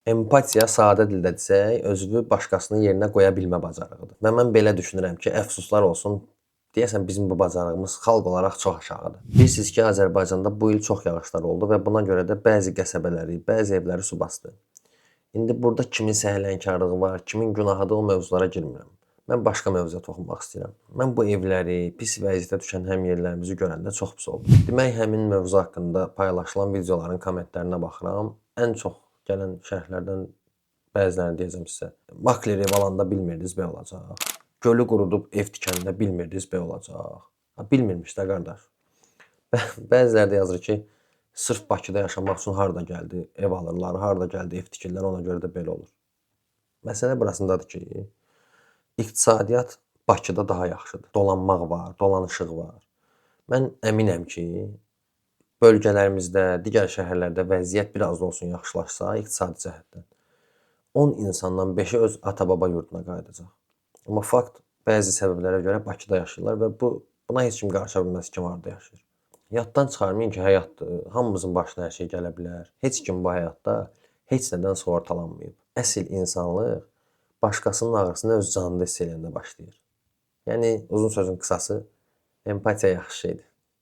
Empatiya sadə dildə desək, özünü başqasının yerinə qoya bilmə bacarığıdır. Və mən belə düşünürəm ki, əfsuslar olsun, deyəsən bizim bu bacarığımız xalq olaraq çox aşağıdır. Bilirsiniz ki, Azərbaycanda bu il çox yağışlar oldu və buna görə də bəzi qəsəbələri, bəzi evləri su basdı. İndi burada kimin səhlənkarlığı var, kimin günahıdır o mövzulara girmirəm. Mən başqa mövzuya toxunmaq istəyirəm. Mən bu evləri, pis vəziyyətə düşən həmyerlərimizi görəndə çox pis oldum. Demək, həmin mövzu haqqında paylaşılan videoların kommentlərinə baxıram. Ən çox gələn şərhlərdən bəzilərini deyəcəm sizə. Makler ev alanda bilmirdiniz belə olacaq. Gölü qurudub ev tikəndə bilmirdiniz belə olacaq. Bilmirmiş də qardaş. Bəziləri də yazır ki, sırf Bakıda yaşamaq üçün harda gəldi ev alırlar, harda gəldi ev tikirlər, ona görə də belə olur. Məsələ burasındadır ki, iqtisadiyyat Bakıda daha yaxşıdır. Dolanmaq var, dolanışıq var. Mən əminəm ki, bölgələrimizdə, digər şəhərlərdə vəziyyət biraz da olsun yaxşılaşsa iqtisadi cəhətdən 10 insandan 5-i öz ata-baba yurduna qayıdacaq. Amma fakt bəzi səbəblərə görə Bakıda yaşayırlar və buna heç kim qarışa bilməz kim harda yaşayır. Yaddan çıxarmayın ki, həyatdır. Hamımızın başına hər şey gələ bilər. Heç kim bu həyatda heç nədən sığortalanmayıb. Əsl insanlıq başqasının ağrısını öz canında hiss eləyəndə başlayır. Yəni uzun sözün qısası, empatiya yaxşı şeydir.